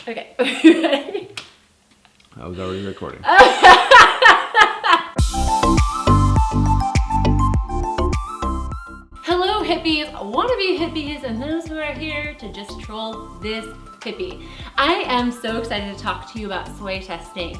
Okay, are you ready? I was already recording. Hello hippies, wannabe hippies, and those who are here to just troll this hippie. I am so excited to talk to you about sway testing.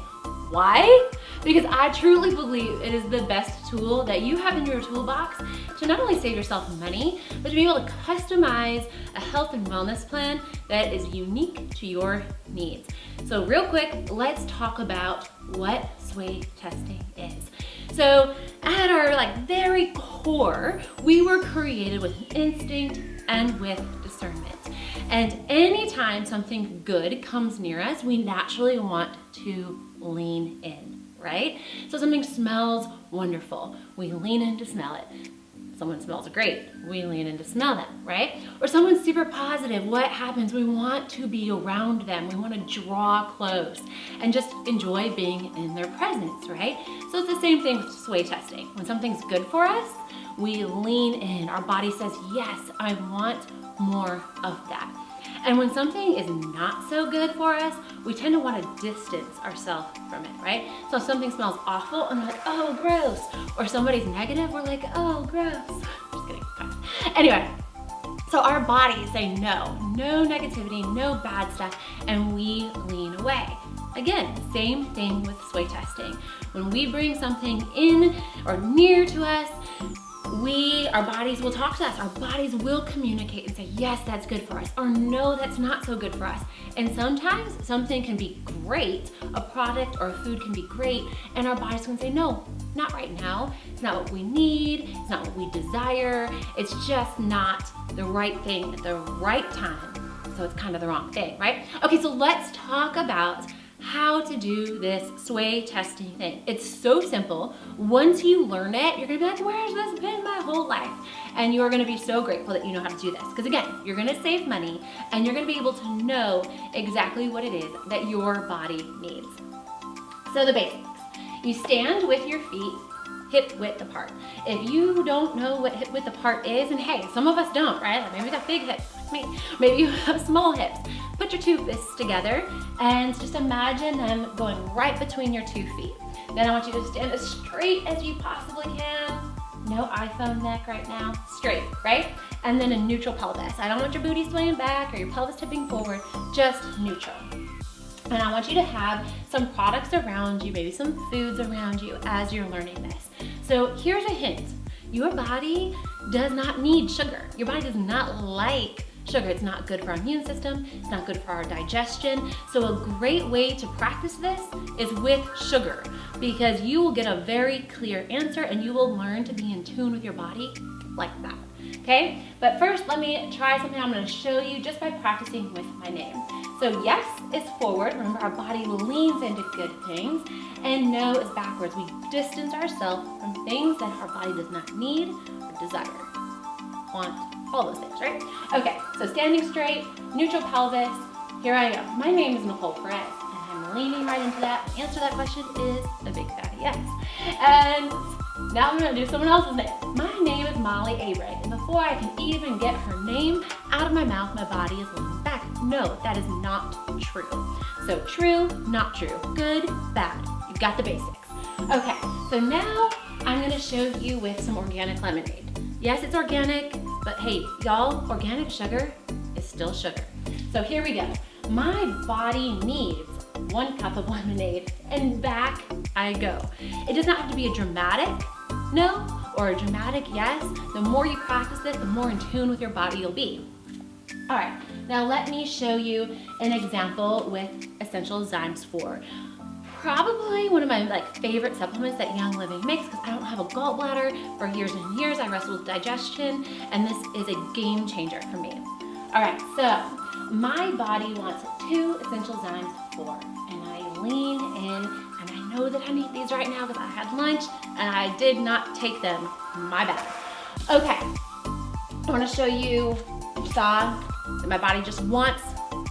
Why? Because I truly believe it is the best tool that you have in your toolbox to not only save yourself money, but to be able to customize a health and wellness plan that is unique to your needs. So real quick, let's talk about what sway testing is. So at our very core, we were created with instinct and with discernment. And anytime something good comes near us, we naturally want to lean in, right? So something smells wonderful, we lean in to smell it. Someone smells great, we lean in to smell them, right? Or someone's super positive, what happens? We want to be around them, we want to draw close and just enjoy being in their presence, right? So it's the same thing with sway testing. When something's good for us, we lean in, our body says, yes, I want more of that. And when something is not so good for us, we tend to want to distance ourselves from it, right? So if something smells awful and we're like, oh, gross. Or somebody's negative, we're like, oh, gross. Just kidding. Anyway, so our bodies say no negativity, no bad stuff, and we lean away. Again, same thing with sway testing. When we bring something in or near to us, our bodies will talk to us. Our bodies will communicate and say, yes, that's good for us, or no, that's not so good for us. And sometimes something can be great, a product or a food can be great, and our bodies can say, no, not right now. It's not what we need. It's not what we desire. It's just not the right thing at the right time. So it's kind of the wrong thing, right? Okay, so let's talk about how to do this sway testing thing. It's so simple. Once you learn it, you're gonna be like, where's this been my whole life? And you're gonna be so grateful that you know how to do this. Because again, you're gonna save money and you're gonna be able to know exactly what it is that your body needs. So the basics. You stand with your feet hip width apart. If you don't know what hip width apart is, and hey, some of us don't, right? Like maybe you got big hips like me. Maybe you have small hips. Put your two fists together and just imagine them going right between your 2 feet. Then I want you to stand as straight as you possibly can. No iPhone neck right now. Straight, right? And then a neutral pelvis. I don't want your booty swaying back or your pelvis tipping forward, just neutral. And I want you to have some products around you, maybe some foods around you as you're learning this. So here's a hint. Your body does not need sugar. Your body does not like sugar. It's not good for our immune system. It's not good for our digestion. So a great way to practice this is with sugar, because you will get a very clear answer and you will learn to be in tune with your body like that. Okay, but first let me try something I'm going to show you just by practicing with my name. So yes is forward. Remember, our body leans into good things, and no is backwards. We distance ourselves from things that our body does not need or desire, want, all those things, right? Okay, so standing straight, neutral pelvis. Here I go. My name is Nicole Perez, and I'm leaning right into that. The answer to that question is a big fatty yes. And now I'm going to do someone else's name. My name is Molly Abreg, and before I can even get her name out of my mouth, my body is leaning back. No, that is not true. So true, not true, good, bad. You've got the basics. Okay, so now I'm going to show you with some organic lemonade. Yes, it's organic, but hey, y'all, organic sugar is still sugar. So here we go. My body needs 1 cup of lemonade, and back I go. It does not have to be a dramatic no or a dramatic yes. The more you practice this, the more in tune with your body you'll be. All right, now let me show you an example with Essential Zymes 4. Probably one of my favorite supplements that Young Living makes, because I don't have a gallbladder. For years and years I wrestled with digestion, and this is a game changer for me. All right, so my body wants 2 Essential Zymes 4, and I lean in, and I know that I need these right now because I had lunch and I did not take them. My bad. Okay, I want to show you saw that my body just wants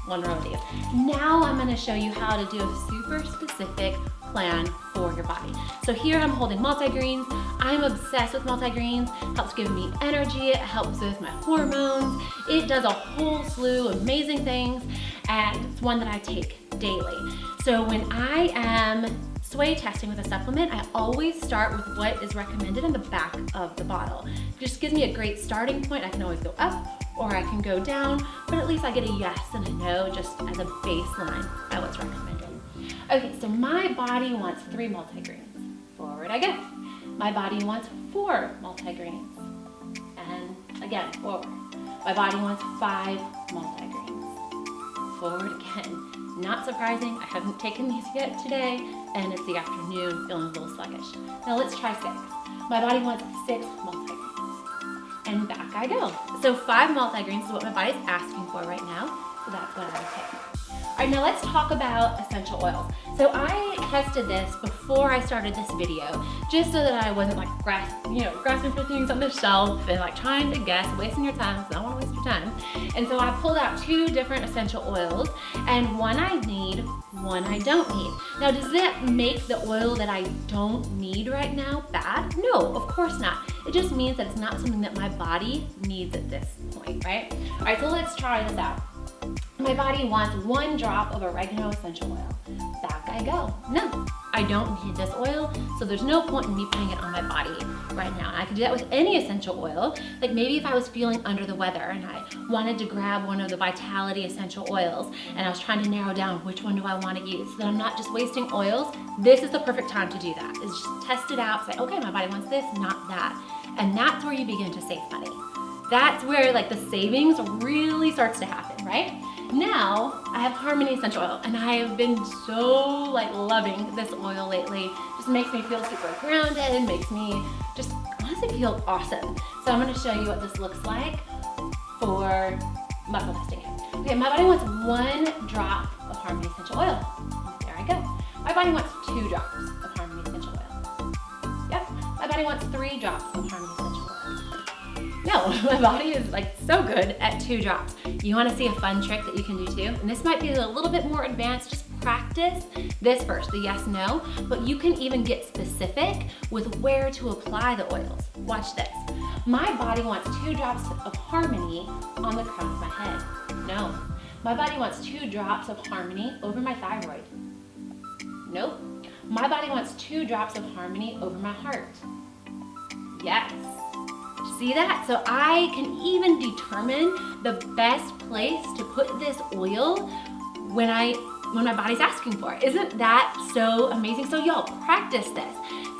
1 row of these. Now I'm going to show you how to do a super specific plan for your body. So here I'm holding multigreens. I'm obsessed with multigreens. Helps give me energy. It helps with my hormones. It does a whole slew of amazing things. and it's one that I take daily. So when I am sway testing with a supplement, I always start with what is recommended in the back of the bottle. It just gives me a great starting point. I can always go up or I can go down, but at least I get a yes and a no just as a baseline by what's recommended. Okay, so my body wants 3 multigreens. Forward I go. My body wants 4 multigreens. And again, forward. My body wants 5 multigreens. Forward again. Not surprising, I haven't taken these yet today, and it's the afternoon, feeling a little sluggish. Now let's try 6. My body wants 6 multigreens. And back I go. So 5 multigreens is what my body's asking for right now, so that's what I would take. All right, now let's talk about essential oils. So I tested this before I started this video, just so that I wasn't like grasping for things on the shelf and like trying to guess, wasting your time, because I don't want to waste your time. And so I pulled out 2 different essential oils, and one I need, one I don't need. Now, does that make the oil that I don't need right now bad? No, of course not. It just means that it's not something that my body needs at this point, right? All right, so let's try this out. My body wants 1 drop of oregano essential oil. Back I go. No, I don't need this oil, so there's no point in me putting it on my body right now. And I could do that with any essential oil. Like maybe if I was feeling under the weather and I wanted to grab one of the Vitality essential oils and I was trying to narrow down which one do I want to use so that I'm not just wasting oils, this is the perfect time to do that. Is just test it out, say, okay, my body wants this, not that. And that's where you begin to save money. That's where like the savings really starts to happen, right? Now I have Harmony essential oil, and I have been so like loving this oil lately. Just makes me feel super grounded, makes me just honestly feel awesome. So I'm gonna show you what this looks like for muscle testing it. Okay, my body wants 1 drop of Harmony essential oil. There I go. My body wants 2 drops of Harmony essential oil. Yep, my body wants 3 drops of Harmony essential oil. No, my body is like so good at 2 drops. You wanna see a fun trick that you can do too? And this might be a little bit more advanced, just practice this first, the yes, no, but you can even get specific with where to apply the oils. Watch this. My body wants 2 drops of Harmony on the crown of my head. No, my body wants 2 drops of Harmony over my thyroid. Nope, my body wants 2 drops of Harmony over my heart. Yes. See that? So I can even determine the best place to put this oil when my body's asking for it. Isn't that so amazing? So y'all, practice this.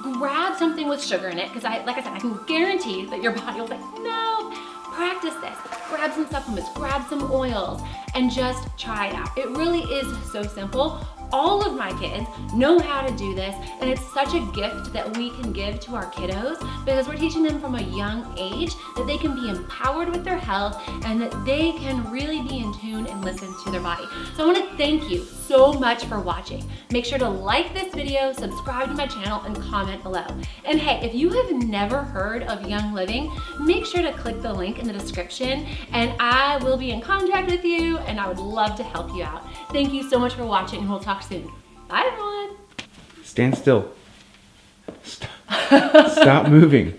Grab something with sugar in it, because like I said, I can guarantee that your body will say, no, practice this. Grab some supplements, grab some oils, and just try it out. It really is so simple. All of my kids know how to do this, and it's such a gift that we can give to our kiddos because we're teaching them from a young age that they can be empowered with their health and that they can really be in tune and listen to their body. So I want to thank you so much for watching. Make sure to like this video, subscribe to my channel, and comment below. And hey, if you have never heard of Young Living, make sure to click the link in the description and I will be in contact with you and I would love to help you out. Thank you so much for watching, and we'll talk soon. Bye, everyone. Stand still. Stop moving.